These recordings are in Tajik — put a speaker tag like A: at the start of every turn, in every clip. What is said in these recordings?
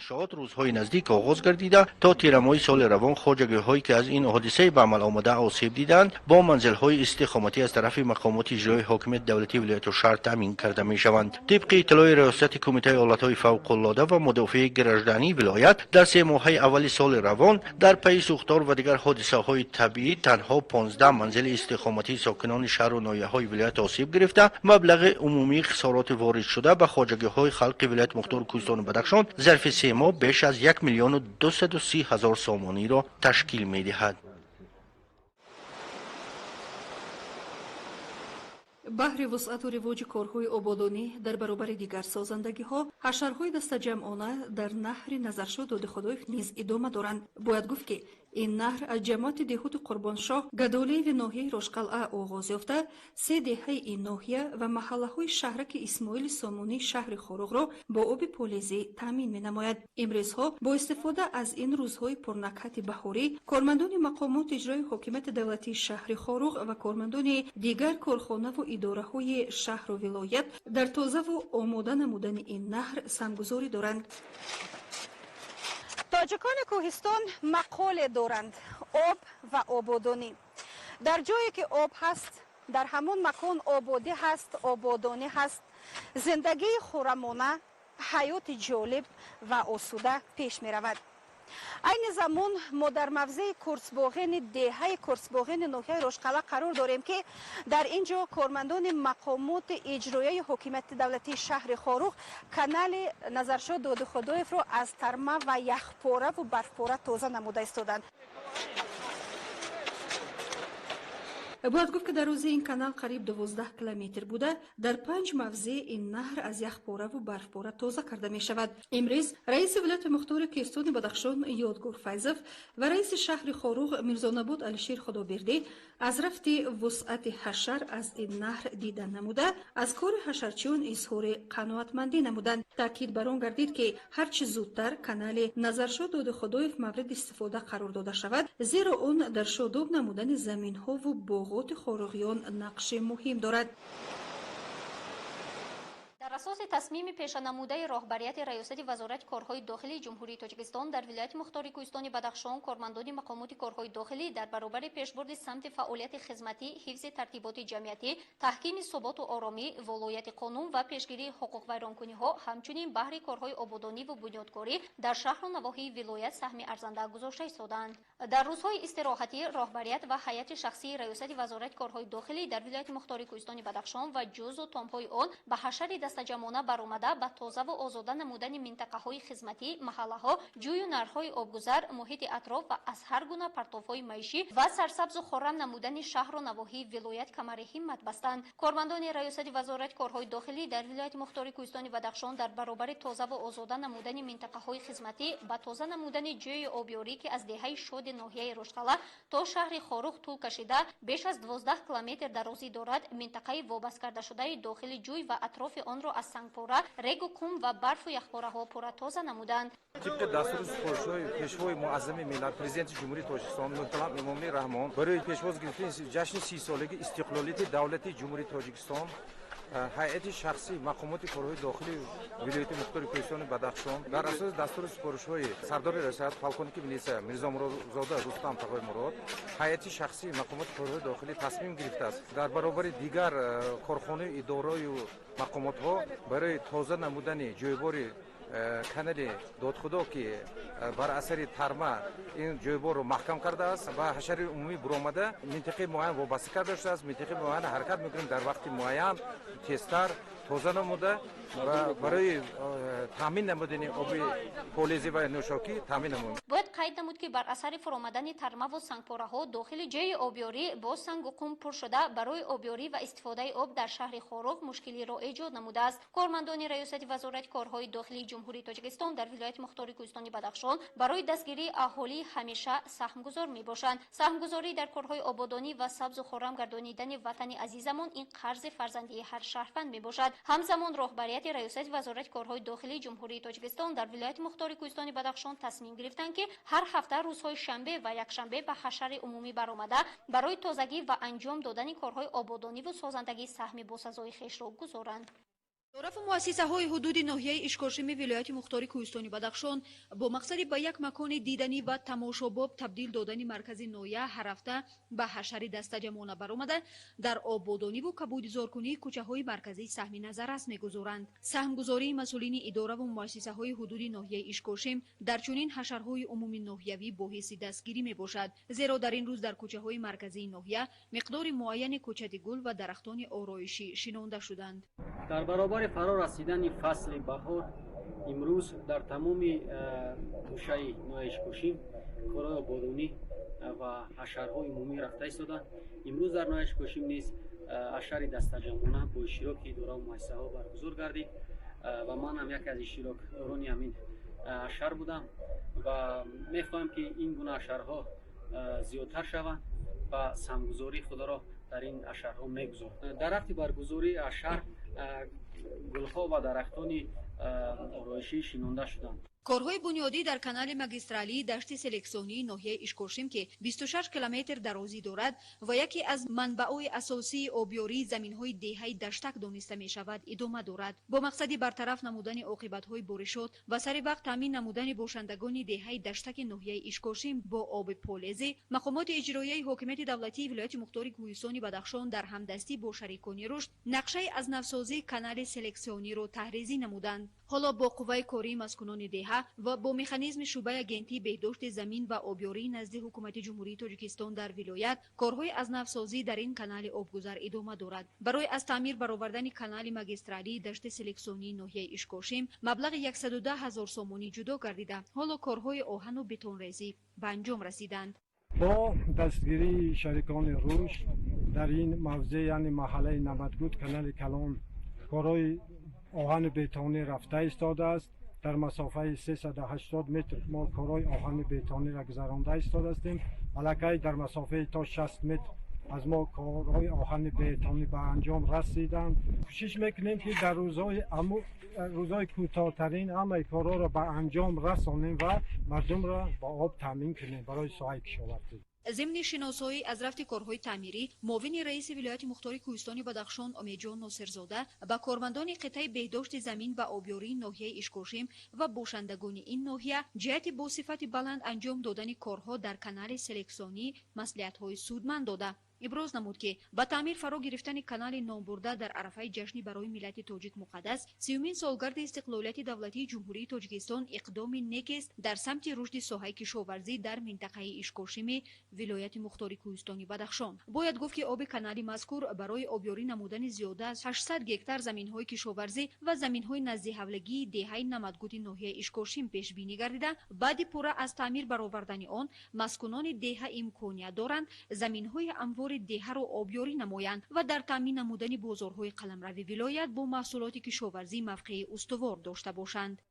A: انشاءات روزهای نزدیک آغاز گردیده تا تیرماه سال روان خواجگی‌هایی که از این حادثه به عمل آمده آسیب دیدند با منزل‌های استخامتی از طرف مقامات اجرایی حاکمیت دولتی ولایت و شهر تامین کرده می‌شوند. طبق اطلاع ریاست کمیته حالت‌های فوق‌العاده و مدافع گراجدانی ولایت در 3 ماه اول سال روان در پی سوختار و دیگر حادثه‌های طبیعی تنها 15 منزل استخامتی ساکنان شهر و ناحیه‌های ولایت آسیب گرفته. مبلغ عمومی خسارات وارد شده به خواجگی‌های خلق ولایت مختار کوهستان بدخشان ظرف 3 ماه بیش از 1,230,000 سامانی را تشکیل می‌دهد.
B: بهر وسعت و رواج کارهای آبادانی در برابر دیگر سازندگی‌ها، حشرهای دستجمعانه در نهر نظرشاه دادخدایف نیز ادامه دارند. باید گفت که این نهر از جماعت دهوت قربانشاه گدالی و ناحیه راشقلعه آغاز یافته، 3 دهه این ناحیه و محله‌های شهرک اسماعیل سامونی شهر خاروغ را با آب پالیزی تامین می‌نماید. امروزها با استفاده از این روزهای پرنکهت بهاری، کارمندان مقامات اجرایی حاکمیت دولتی شهر خاروغ و کارمندان دیگر کارخانه و اداره‌های شهر و ولایت در تازه و آماده نمودن این نهر سمگذاری دارند.
C: تاجکان کوهستان مقاله دارند: آب و آبادانی. در جایی که آب هست، در همون مکان آبادی هست، آبادانی هست. زندگی خرمانه، حیات جالب و آسوده پیش می رود. این زمان ما در موضع کورسباغین دهه کورسباغین ناحیه راشقلعه قرار داریم که در اینجا کارمندان مقامات اجرایی حکومت دولتی شهر خاروغ کانال نظرشاه دادخدایف را از ترمه و یخپاره و برفپاره تازه نموده ایستادند.
B: باید گفت که در روز این کانال قریب 12 کیلومتر بوده، در 5 موضع این نهر از یخپاره و برفپاره تازه کرده می شود. امروز رئیس ولایت مختار کوهستان بدخشان یادگار فیضوف و رئیس شهر خاروغ میرزانباد علیشیر خدابرده از رفت وسعت حشر از این نهر دیدن نموده، از کار حشرچیان اظهار قناعتمندی نمودند. تاکید بر آن گردید که هرچه زودتر کانال نظرشاه دادخدایف مورد استفاده قرار داده شود، زیرا آن در شاداب نمودن زمین‌ها و باغ خاروغیان نقش مهم دارد.
D: در اساس تصمیم پیشنموده راهبریت ریاست وزارت کارهای داخلی جمهوری تاجیکستان در ولایت مختار کوهستان بدخشان، کارمندان مقامات کارهای داخلی در برابر پیشبرد سمت فعالیت خدمتی، حفظ ترتیبات جمعیتی، تحکیم ثبات و آرامی، ولایت قانون و پیشگیری حقوق ویرانکنی‌ها، همچنین بهره کارهای آبادانی و بنیادکاری در شهر و نواحی ولایت سهم ارزنده گذاشته ایستادند. در روزهای استراحتی، راهبریت و هیئت شخصی ریاست وزارت کارهای داخلی در ولایت مختار کوهستان بدخشان و جزء و تام‌های آن به حشر دستجمعانه برآمده به تازه و آزاده نمودن منطقه‌های خدمتی، محله‌ها، جوی و نهرهای آبگذر، محیط اطراف و از هر گونه پرتاب‌های معیشی و سرسبز و خرم نمودن شهر و نواحی ولایت کمر همت بستند. کارمندان ریاست وزارت کارهای داخلی در ولایت مختار کوهستان بدخشان در برابر تازه و آزاده نمودن منطقه‌های خدمتی به تازه نمودن جوی آبیاری که از دهه شاد ناحیه راشقلعه تا شهر خاروغ طول کشیده بیش از 12 کیلومتر درازی دارد، منطقه وابسته کرده شده داخل جوی و اطراف آن را از سنگپاره، رگ و کم و برف و یخپاره ها پره تازه نمودند.
E: طبق دستور سپارش‌های پیشوای معظم ملت پرزیدنت جمهوری تاجیکستان محترم امامی رحمان برای پیشواز گرفتن جشن 30 سالگی استقلالیت دولتی جمهوری تاجیکستان، هیئت شخصی مقامات کارهای داخلی ولایت مختار کوهستان بدخشان در اساس دستور سپارش‌های سردار ریاست فالکونیک ملیسا میرزا مرادزاده رستم تقوی مراد، هیئت شخصی مقامات کارهای داخلی تصمیم گرفته است در برابر دیگر کارخانه اداره و مقامات‌ها برای تازه نمودن جویبار کانال دادخدا که بر اثر ترمه این جویبار رو محکم کرده است و حشر عمومی برآمده منطقه معین وابسته کرده شده است. منطقه معین حرکت میکنیم در وقت معین تستر تازه نموده و برای تامین نمودن آب پالیزی و نوشاکی تامین نمود.
D: باید قید نمود که بر اثر فرآمدن ترمه و سنگپاره ها داخل جای آبیاری با سنگ و قم پر شده، برای آبیاری و استفاده آب در شهر خاروغ مشکلی را ایجاد نموده است. کارمندان ریاست وزارت کارهای داخلی جمهوری تاجیکستان در ولایت مختار کوهستان بدخشان برای دستگیری اهالی همیشه سهمگذار میباشند. سهمگذاری در کارهای آبادانی و سبز و خرم گردانیدن وطن عزیزمان این قرض فرزندی هر شهروند میباشد. همزمان راهبریت ریاست وزارت کارهای داخلی جمهوری تاجیکستان در ولایت مختار کوهستان بدخشان تصمیم گرفتند که هر هفته روزهای شنبه و یکشنبه به حشر عمومی برآمده برای تازگی و انجام دادن کارهای آبادانی و سازندگی سهم باسزای خویش را گذارند.
B: طرف مؤسسه‌های حدود ناحیه اشکاشمی ولایت مختار کوهستانی بدخشان با مقصد به یک مکان دیدنی و تماشاباب تبدیل دادن مرکز ناحیه هر هفته به حشر دستجمعانه برآمده در آبادانی و کبودزارکنی کوچه‌های مرکزی سهم نظر است می‌گذارند. سهمگذاری مسئولین اداره و مؤسسه‌های حدود ناحیه اشکاشم در چنین حشرهای عمومی ناحیوی باعث دستگیری می‌باشد، زیرا در این روز در کوچه‌های مرکزی ناحیه مقدار معین کوچه گل و درختان آرایشی شنانده شدند.
F: در برابر فرا رسیدن فصل بهار امروز در تمام گوشه نوع اشکاشم کارهای آبادانی و حشرهای عمومی رفته ایستادند. امروز در نوع اشکاشم نیز حشر دستجمعانه با اشتراک اداره و مؤسسه‌ها برگزار گردید و من هم یک از اشتراکگران همین حشر بودم و می‌خواهم که این گونه حشرها زیادتر شوند و سهمگذاری خود را در این حشرها می‌گذارم. در وقت برگزاری حشر گلها و درختان آرایشی شنانده شدند.
B: کارهای بنیادی در کانال ماگیسترالی دشت سلکسیونی ناحیه اشکاشم که 26 کیلومتر درازی دارد و یکی از منبع‌های اساسی آبیاری زمین‌های دهه‌ای دشتک دانسته می‌شود ادامه دارد. با مقصد برطرف نمودن عاقبت‌های بارشات و سر وقت تامین نمودن باشندگان دهه‌ای دشتک ناحیه اشکاشم با آب پالیزی، مقامات اجرایی حاکمیت دولتی ولایت مختار کوهستانی بدخشان در همدستی با شریکان رشد نقشه از نوسازی کانال سلکسیونی را تحریزی نمودند. حالا با قوه کاری مسکونان دهه و با مکانیزم شعبه اگنتی بهداشت زمین و آبیاری نزد حکومت جمهوری تاجیکستان در ولایت کارهای از نوسازی در این کانال آبگذر ادامه دارد. برای از تعمیر برآوردن کانال ماگیسترالی دشت سلکسیونی ناحیه اشکاشم مبلغ 110,000 سومانی جدا گردیده حالا کارهای آهن و بتون ریزی به انجام رسیدند.
G: با دستگیری شریکان رشد در این موضع یعنی محله نمدگود کانال کلان کارهای آهن بتونی رفته ایستاده است. در مسافه 380 متر ما کارهای آهن بتونی را گذرانده ایستاده هستیم. الکی در مسافه تا 60 متر از ما کارهای آهن بتونی به انجام رسیدند. کوشش میکنیم که در روزهای کوتاه‌ترین همه کارها را به انجام رسانیم و مردم را با آب تامین کنیم برای ساحه کشاورزی.
B: ضمن شناسایی از رفت کارهای تعمیری، معاون رئیس ولایت مختار کوهستانی بدخشان امیدجان ناصرزاده به کارمندان قطعه بهداشت زمین و آبیاری ناحیه اشکاشم و باشندگان این ناحیه جهت با صفت بلند انجام دادن کارها در کانال سلکسیونی مصلحت‌های سودمند داده. ابراز نمود که با تعمیر فرا گرفتن کانال نامبرده در عرفه جشنی برای ملت تاجیک مقدس 30مین سالگرد استقلالیت دولتی جمهوری تاجیکستان اقدام نیک است در سمت رشد ساحه کشاورزی در منطقه اشکاشم ولایت مختار کوهستانی بدخشان. باید گفت که آب کانال مذکور برای آبیاری نمودن زیاده از 800 گکتار زمین‌های کشاورزی و زمین‌های نزد حولگی دهه نمدگود ناحیه اشکاشم پیش بینی گردیده بعد پورا از تعمیر برآوردن آن مسکونان دهه امکانیت دارند زمین‌های انواع دهه را آبیاری نمایند و در تامین نمودن بازارهای قلمرو ولایت با محصولات کشاورزی موقع استوار داشته باشند.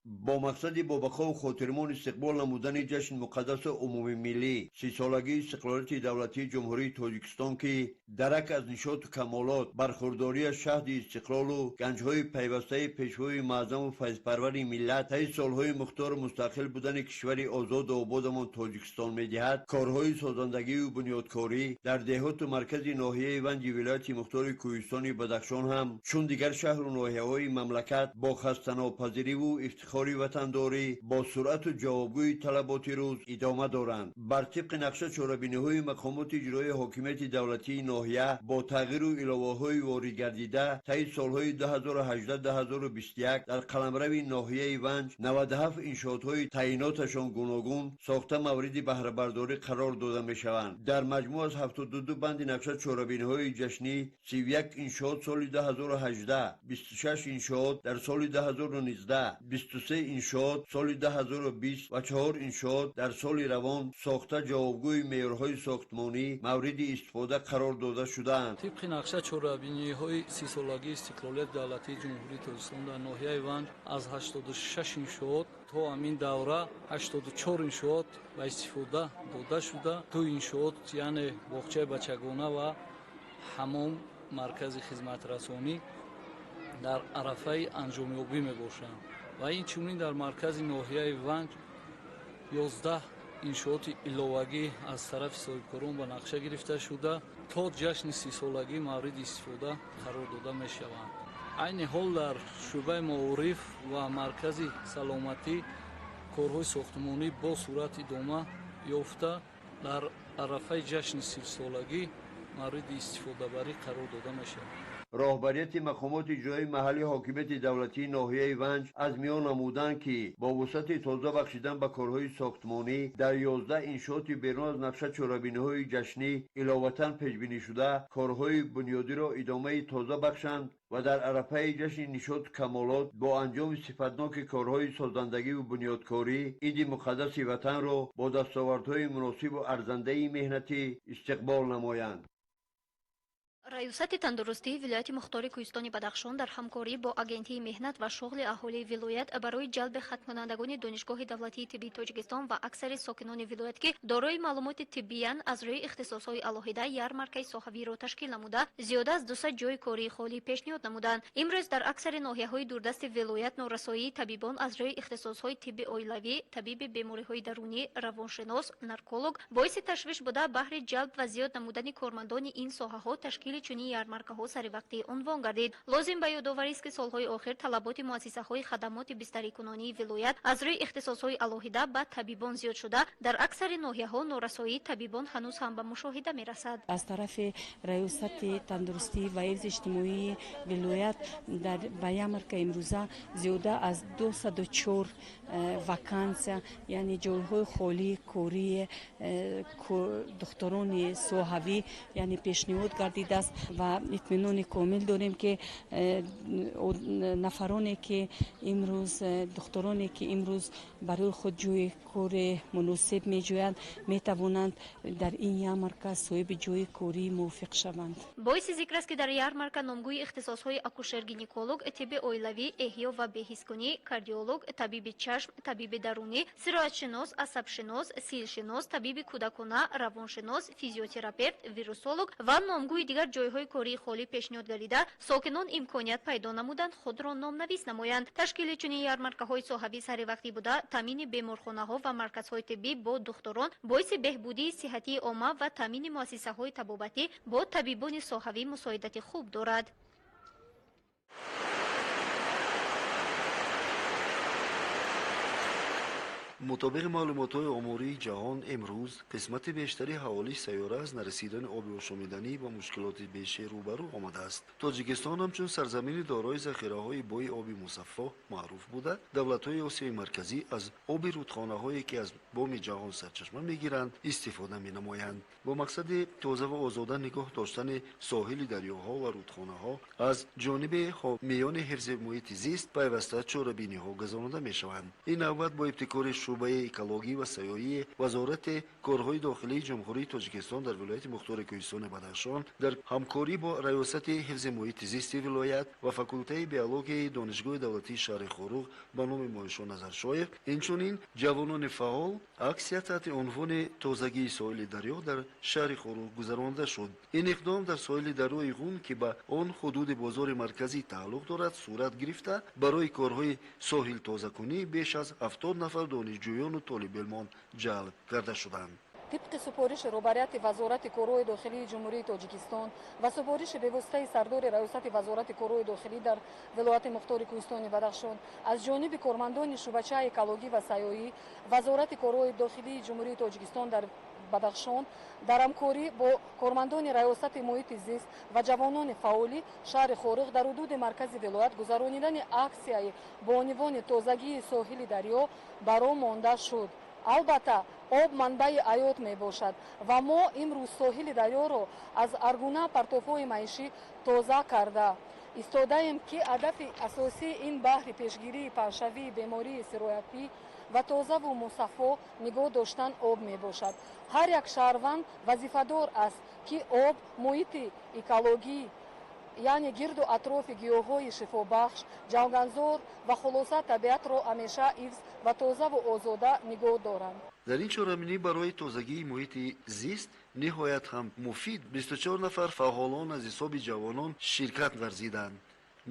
H: با مقصد با بقا و خاطرمان استقبال نمودن جشن مقدس عمومی ملی 30 سالگی استقلالیت دولتی جمهوری تاجیکستان که درک از نشاط و کمالات برخورداری شهد استقلال و گنجهای پیوسته پیشوای معظم و فیضپرور ملت طی سالهای مختار مستقل بودن کشور آزاد و آبادمان تاجیکستان می‌دهد کارهای سازندگی و بنیادکاری در دهات و مرکز ناحیه ونج ولایت مختار کوهستانی بدخشان هم چون دیگر شهر و ناحیه‌های مملکت با خسته‌ناپذیری و افتخار وطنداری با سرعت و جوابگوی طلبات روز ادامه دارند. بر طبق نقشه چاره‌بینی‌های مقامات اجرایی حاکمیت دولتی ناحیه با تغییر و علاوه‌های وارد گردیده طی سالهای 2018-2021 در قلمرو ناحیه ونج 97 انشاءات‌های تعییناتشان گوناگون ساخته مورد بهره برداری قرار داده می‌شوند. در مجموع از 72 بند نقشه چاره‌بینی‌های جشنی 31 انشاءات سال 2018، 26 انشاءات در سال 2019، 23 انشاءات سال 2020 و 4 انشاءات در سال روان ساخته جوابگوی معیارهای ساختمانی مورد استفاده قرار داده شدند.
I: طبق نقشه چهاربینی‌های 30 سالگی استقلالیت دولتی جمهوری تاجیکستان در ناحیه ونج از 86 انشاءات تا همین دوره 84 انشاءات به استفاده داده شده. 2 انشاءات یعنی باغچه بچگانه و حمام مرکز خدمت رسانی در عرفه انجامیابی میباشند و این چونین در مرکز ناحیه ونج 11 انشاءات ایلاوگی از طرف صاحبکاران به نقشه گرفته شده то ҷашни сисолагӣ мавриди истифода қарор дода мешаванд. айни ҳол дар шӯъбаи маориф ва маркази саломатӣ корҳои сохтмонӣ бо сурат идома ёфта дар арафаи ҷашни сисолагӣ мавриди истифодабарӣ қарор дода мешаванд.
H: роҳбарияти мақомоти ҷои маҳаллии ҳокимияти давлатии ноҳияи Ванҷ аз миён намуданд, ки бо вусъати тоза бахшидан ба корҳои сохтмонӣ дар 11 иншооти берун аз нақша чорабиниҳои ҷашнӣ иловатан пешбинишуда корҳои бунёдиро идомаи тоза бахшанд ва дар арафаи ҷашни нишоду камолот бо анҷоми сифатноки корҳои созандагиву бунёдкорӣ иди муқаддаси ватанро бо дастовардҳои муносибу арзандаи меҳнатӣ истиқбол намоянд.
D: раёсати тандурустии вилояти мухтори кӯҳистони бадахшон дар ҳамкорӣ бо агентии меҳнат ва шуғли аҳолии вилоят барои ҷалби хатмкунандагони донишгоҳи давлатии тиббии тоҷикистон ва аксари сокинони вилоят ки дорои маълумоти тиббиянд аз рӯи ихтисосҳои алоҳида ярмаркаи соҳавиро ташкил намуда зиёда аз 200 ҷойи кории холӣ пешниҳод намуданд. имрӯз дар аксари ноҳияҳои дур-дасти вилоят норасоии табибон аз рӯи ихтисосҳои тибби оилавӣ, табиби бемориҳои дарунӣ, равоншинос, нарколог боиси ташвиш буда баҳри ҷалб ва зиёд намудани кормандони ин соҳаҳо ташкили чунин ярмаркаҳо саривақтӣ унвон гардид. лозим ба ёдоварист ки солҳои охир талаботи муассисаҳои хадамоти бистарикунонии вилоят аз рӯи ихтисосҳои алоҳида ба табибон зиёд шуда дар аксари ноҳияҳо норасоии табибон ҳанӯз ҳам ба мушоҳида мерасад.
J: аз тарафи раёсати тандурустӣ ва ҳифзи иҷтимоии вилоят ба ярмарка имрӯза зиёда аз 204 вакансия яъне ҷойҳои холии кории духтурони соҳавӣ яъне пешниҳод гардидааст ва итминони комил дорем ки нафароне ки имрӯз духтуроне ки имрӯз барои худ ҷойи кори муносиб меҷӯянд метавонанд дар ин ярмарка соҳиби ҷойи кории мувофиқ шаванд.
D: боиси зикр аст ки дар ярмарка номгӯи ихтисосҳои акушер-гинеколог, тибби оилавӣ, эҳё ва беҳискунӣ, кардиолог, табиби чашм, табиби дарунӣ, сироятшинос, асабшинос, силшинос, табиби кӯдакона, равоншинос, физиотерапевт, вирусолог ва номгӯи дигар ҷойҳои кории холӣ пешниҳод гардида сокинон имконият пайдо намуданд худро номнавис намоянд. ташкили чунин ярмаркаҳои соҳавӣ саривақтӣ буда таъмини беморхонаҳо ва марказҳои тиббӣ бо духтурон боиси беҳбудии сиҳатии омма ва таъмини муассисаҳои табобатӣ бо табибони соҳавӣ мусоидати хуб дорад.
K: мутобиқи маълумотҳои омурии ҷаҳон имрӯз қисмати бештари аҳолии сайёра аз нарасидани оби ошомиданӣ ба мушкилоти бешер рӯбарӯ омадааст. тоҷикистон ҳамчун сарзамини дорои захираҳои бои оби мусаффо маъруф буда давлатҳои осиёи марказӣ аз оби рудхонаҳое ки аз боми ҷаҳон сарчашма мегиранд истифода менамоянд. бо мақсади тоза ва озода нигоҳ доштани соҳили дарёҳо ва рудхонаҳо аз ҷониби ҳомиёни ҳифзи муҳити зист пайваста чорабиниҳо газонида мешаванд. ин навбат бо ибтикори шӯъбаи экологӣ ва саёҳӣ вазорати корҳои дохилии ҷумҳурии тоҷикистон дар вилояти мухтори кӯҳистони бадахшон дар ҳамкорӣ бо раёсати ҳифзи муҳити зисти вилоят ва факултаи биологияи донишгоҳи давлатии шаҳри Хоруғ ба номи Моишо Назаршоев инчунин ҷавонони фаъол аксия таҳти унвони тозагии соҳили дарё дар шаҳри Хоруғ гузаронида шуд. ин иқдом дар соҳили дарёи ғун ки ба он ҳудуди бозори марказӣ тааллуқ дорад сурат гирифта барои корҳои соҳилтозакунӣ беш аз 70 нафар донишҷӯёну толибилмон ҷалб карда шуданд.
L: طبق سپارش روبریت وزارت کورهای داخلی جمهوری تاجیکستان و سپارش به واسطه سردار ریاست وزارت کورهای داخلی در ولایت مختار کوهستان بدخشان از جانب کارمندان شعبه اکولوژی و سیاحتی وزارت کورهای داخلی جمهوری تاجیکستان در بدخشان در همکاری با کارمندان ریاست محیط زیست و جوانان فعالی شهر خورغ در حدود مرکز ولایت گذرانیدن اکسیای با عنوان تازگی ساحل دریا برا مانده شد. البته آب منبع حیات می باشد و ما امروز ساحل دریا را از ارگونه پرتوهای معیشی تازه کرده ایستاده‌ایم که هدف اساسی این بحر پیشگیری پرشوی بیماری سرایتی و تازه و مصفا نگاه داشتن آب می باشد. هر یک شهروند وظیفه‌دار است که آب محیط اکولوژی یعنی گرد و اطراف گیاهای شفابخش، جوگنزار و خلاصه طبیعت را همیشه حفظ و تازه و آزاده نگاه دارند.
K: дар ин чорабинӣ барои тозагии муҳити зист ниҳоят ҳам муфид 24 нафар фаъолон аз ҳисоби ҷавонон ширкат варзиданд.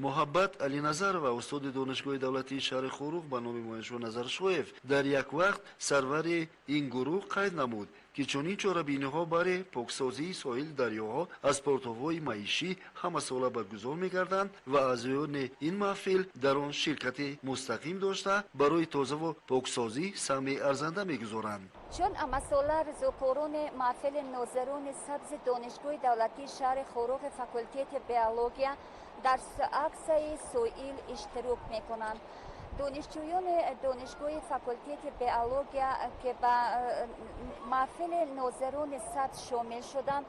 K: муҳаббат алиназарова устоди донишгоҳи давлатии шаҳри Хоруғ ба номи Моишо Назаршоев дар як вақт сарвари ин гурӯҳ қайд намуд که چنین چاره‌بینی‌ها برای پاکسازی ساحل دریاها از پورت‌های معیشی همه‌ساله برگزار می‌گردند و اعضایان این محفل در آن شرکت مستقیم داشته برای تازه و پاکسازی سهم ارزنده می‌گذارند.
M: چون امساله رضاکاران محفل ناظران سبز دانشگاه دولتی شهر خروغ فاکولته بیولوژیا در عکاسی ساحل اشتراک می‌کنند. دانشجویان دانشگاه فاکولته بیولوژیا که به محفل ناظران سبز شامل شدند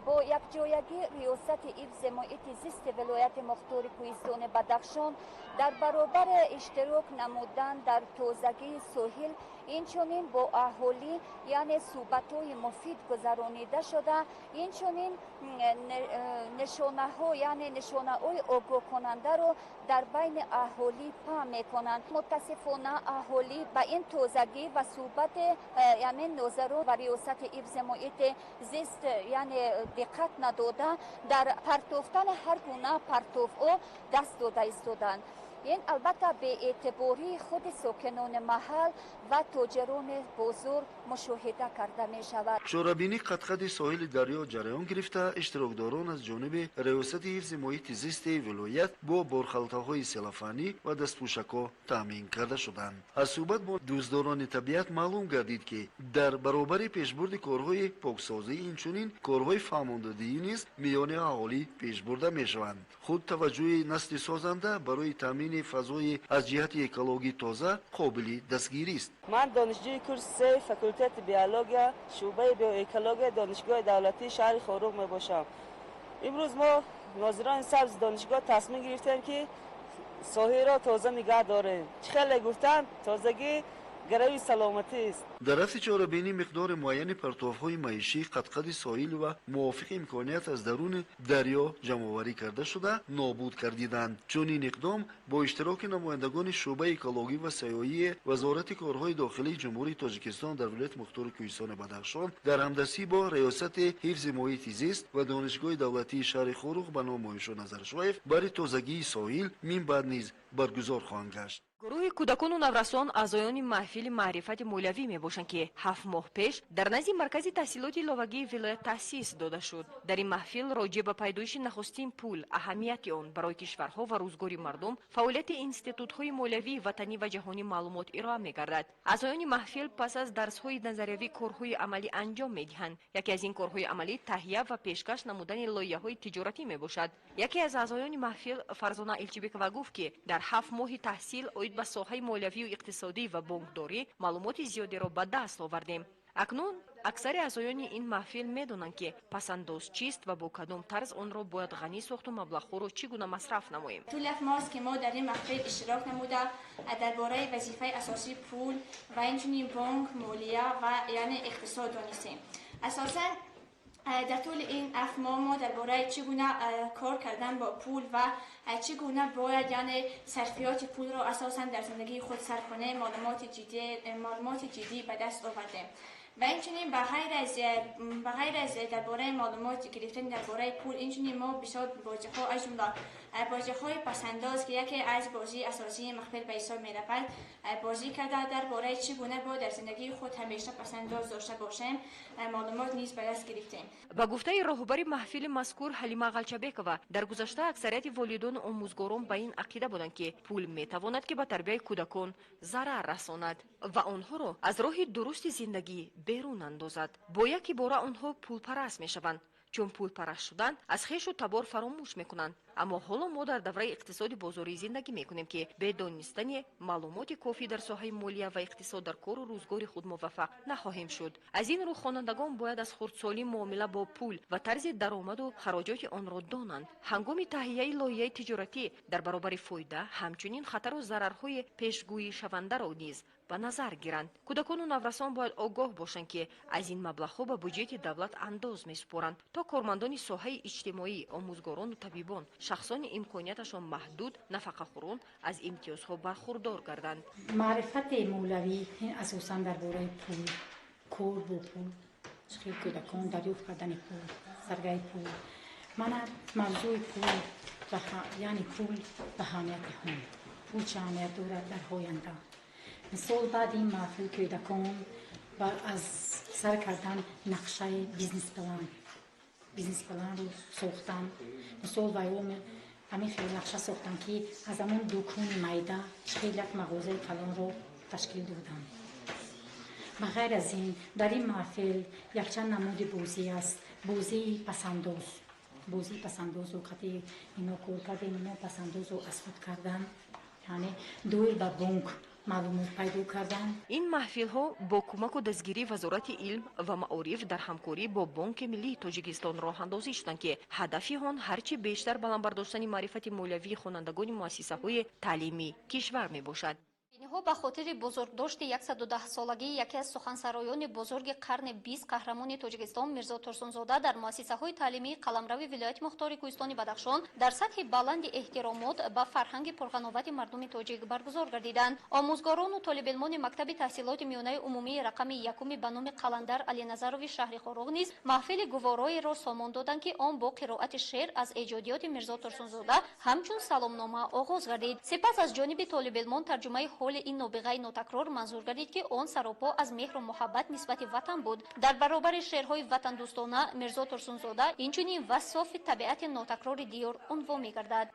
M: با یکجایگی ریاست حفظ محیط زیست ولایت مختار کوهستان بدخشان در برابر اشتراک نمودن در تازگی ساحل اینچنین با اهالی یعنی صحبت‌های مفید گذرانیده شده، اینچنین نشانه‌ها یعنی نشانه‌های آگاه کننده رو در بین اهالی پهن می‌کنند. متاسفانه اهالی به این تازگی و صحبت یعنی ناظران و ریاست حفظ محیط زیست یعنی دقت نداده در پرتافتن هر گونه پرتوها دست داده ایستادند. این البته به اعتباری خود ساکنان محل و تاجران بزرگ مشاهده کرده می شود.
K: شورابینی قطقط ساحل دریا جریان گرفته اشتراکداران از جانب ریاست حفظ محیط زیست ولایت با بارخلطه‌های سلفانی و دستپوشک‌ها تامین کرده شدند. از صحبت با دوستداران طبیعت معلوم گردید که در برابر پیشبرد کارهای پاکسازی اینچنین کارهای فرماندهی نیز میان اهالی پیش برده می شوند. خود توجه نسل سازنده برای تامین فضای از جهت اکولوژی تازه قابل دستگیری است.
N: من دانشجوی کورس 3 فاکولته بیولوژیا شعبه بیواکولوژی دانشگاه دولتی شهر خروغ می باشم. امروز ما ناظران سبز دانشگاه تصمیم گرفتیم که ساحل را تازه نگه داریم. خیلی گفتن تازگی گروی سلامتی است.
K: در رفت چاره‌بینی مقدار معین پرتوهای معیشی قطقط ساحل و موافق امکانیت از درون دریا جمع‌آوری کرده شده نابود کردیدند. چون این اقدام با اشتراک نمایندگان شعبه اکولوژی و سیاحی وزارت کارهای داخلی جمهوری تاجیکستان در ولایت مختار کوهستان بدخشان در همدستی با ریاست حفظ محیط زیست و دانشگاه دولتی شهر خروغ به نام مویشو نظرشویف برای تازگی ساحل من بعد نیز برگزار خواهند گشت.
O: گروه کودکان و نورسان اعضایان محفل معرفت مولوی میباشند که 7 ماه پیش در نزد مرکز تحصیلات لاوگی ولایت تأسیس داده شد. در این محفل راجع به پیدایش نخستین پول، اهمیت آن برای کشورها و روزگاری مردم، فعالیت اینستیتوت‌های مولوی وطنی و جهانی معلومات ارائه می‌گردد. اعضایان محفل پس از درس‌های نظریوی کارهای عملی انجام می‌دهند. یکی از این کارهای عملی تهیه و پیشکش نمودن لایحه‌های تجارتی میباشد. یکی از اعضایان محفل فرزانه الچیبکова گفت که در 7 ماه تحصیل به ساحه مالیوی و اقتصادی و بانکداری معلومات زیادی را به دست آوردیم. اکنون اکثر اعضایان این محفل میدانند که پسنداز چیست و با کدام طرز آن را باید غنی ساخت و مبلغ را چگونه مصرف نماییم.
P: طول ماست که ما در این محفل اشتراک نموده درباره وظیفه اساسی پول و اینچنین بانک، مالیه و یعنی اقتصاد دانستیم. اساساً در طول این 7 ماه ما درباره چگونه کار کردن با پول و چگونه باید یعنی صرفیات پول را اساساً در زندگی خود صرف کنیم معلومات جدی به دست آوردیم. و اینچنین به غیر از درباره معلومات گرفتن درباره پول اینچنین ما بسیار بازی‌ها از جمله بازی‌های پسنداز که یکی از بازی اساسی محفل به حساب می‌رود بازی کرده درباره چگونه با در زندگی خود همیشه پسنداز داشته باشیم معلومات نیز به دست گرفتیم.
O: با گفته راهبر محفل مذکور حلیمه غلچبکова در گذشته اکثریت والدین و آموزگاران به این عقیده بودند که پول می‌تواند که به تربیت کودکان ضرر رساند و آنها را از راه درست زندگی بیرون اندازد. با یک باره آنها پول پرست میشوند. چون پول پرست شدن از خویش و تبار فراموش میکنند. اما حالا ما در دوره اقتصادی بازاری زندگی میکنیم که به دانستن معلومات کافی در ساحه مالیه و اقتصاد در کار و روزگار خود موفق نخواهیم شد. از این رو خوانندگان باید از خردسالی معامله با پول و طرز درآمد و خراجات آن را دانند. هنگام تهیه لایحه تجارتی در برابر فایده همچنین خطر و ضررهای پیشگویی شونده را نیز به نظر گیرند. کودکان و نورسان باید آگاه باشند که از این مبلغ‌ها به بودجه دولت انداز می‌سپارند تا کارمندان ساحه اجتماعی، آموزگاران و طبیبان، شخصان امکانیتشان محدود، نفقه‌خوران از امتیازها برخوردار گردند.
Q: معرفت مولوی اساساً درباره پول، کار با پول، چه کودکان دریافت کردن پول، سرگای پول. من موضوع پول یعنی پول به اهمیت هم. پول چه اهمیت دارد در آینده. مثال بعد این محفل کودکان و از سر کردن نقشه بیزنس پلان رو ساختن. مثال وایوم همین خیلی نقشه ساختن که از همون دکون میده خیلی یک مغازه کلان رو تشکیل دادن. بغیر از این در این محفل یک چند نمود بازی است. بازی پسنداز وقتی اینا کار کردن، اینا پسنداز رو از خود کردن، یعنی دور به بانک معلومات پیدا کردن.
O: این محفل ها با کمک و دستگیری وزارت علم و معارف در همکاری با بانک ملی تاجیکستان راه اندازی شدند که هدف آن هرچی بیشتر بلند برداشتن معرفت مولوی خوانندگان مؤسسه های تعلیمی کشور می باشد.
D: اینها به خاطر بزرگداشت 110 سالگی یکی از سخنسرایان بزرگ قرن 20 قهرمان تاجیکستان میرزا ترسونزاده در مؤسسه های تعلیمی قلمرو ولایت مختار کوهستان بدخشان در سطح بلند احترامات به فرهنگ پرقناوت مردم تاجیک برگزار گردیدند. آموزگاران و طالب علمان مکتب تحصیلات میانه عمومی رقم یکم به نام قلندر علی نظروی شهر خاروغ نیز محفل گوارای را سامان دادند که آن با قرائت شعر از ایجادیات میرزا ترسونزاده همچون سلامنامه آغاز گردید. سپس از جانب طالب علمان ترجمه این نابغه ناتکرار منظور گردید که آن سراپا از مهر و محبت نسبت وطن بود. در برابر شعرهای وطن دوستانه میرزا ترسونزاده اینچنین وصف طبیعت ناتکرار دیار عنوان می‌گردد.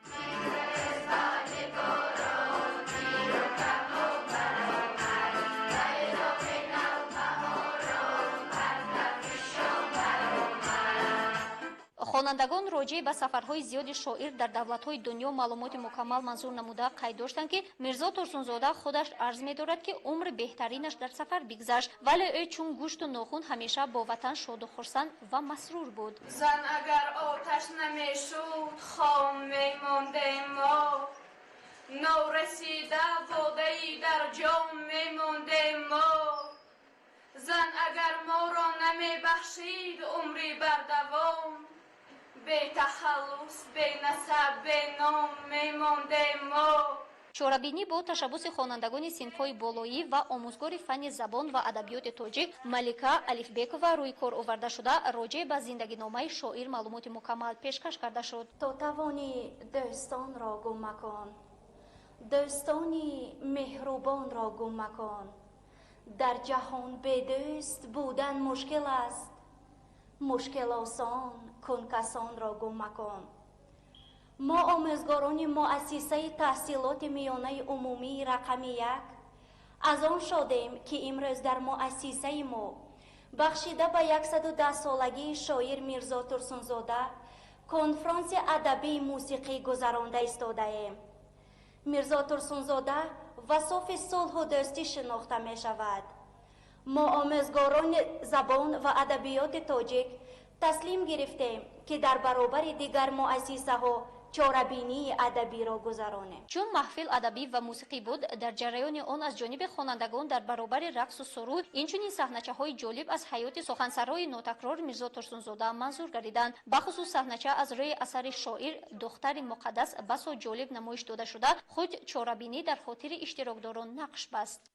D: خوانندگان راجع به سفرهای زیاد شاعر در دولت‌های دنیا معلومات مکمل منظور نموده قید داشتند که میرزا ترسونزاده خودش عرض می‌دارد که عمر بهترینش در سفر بگذشت، ولی او چون گوشت و ناخن همیشه با وطن شاد و خرسند و مسرور بود.
R: زن اگر آتش نمیشد خام می‌مانده ما، نورسیده باده‌ای در جام می‌مانده ما. زن اگر ما را نمی‌بخشید عمری بر دوام، به تخلص به نسب به نام میمانده ما.
D: چاره‌بینی با تشبث خوانندگان صنف‌های بالایی و آموزگار فن زبان و ادبیات تاجیک ملکه الفبکова روی کار آورده شده راجع به زندگی‌نامه شاعر معلومات مکمل پیشکش کرده شد.
S: تو توانی دوستان را گم مکن، دوستانی مهربان را گم مکن. در جهان به دوست بودن مشکل است، مشکل آسان کن کسان را گم مکن. ما آموزگاران مؤسسه تحصیلات میانه عمومی رقم 1 از آن شدیم که امروز در مؤسسه ما بخشیده به 110 سالگی شاعر میرزا ترسونزاده کنفرانس ادبی موسیقی گذرانده ایستاده ایم. میرزا ترسونزاده وصف صلح و دوستی شناخته می شود. ما آموزگاران زبان و ادبیات تاجیک تسلیم گرفتیم که در برابر دیگر مؤسسه ها چاره‌بینی ادبی را گذرانیم.
D: چون محفل ادبی و موسیقی بود، در جریان آن از جانب خوانندگان در برابر رقص و سرود اینچنین صحنه‌های جالب از حیات سخنسرای ناتکرار میرزا ترسونزاده منظور گردیدند. بخصوص صحنه از روی اثر شاعر دختر مقدس بسا جالب نمایش داده شده، خود چاره‌بینی در خاطر اشتراکداران نقش بست.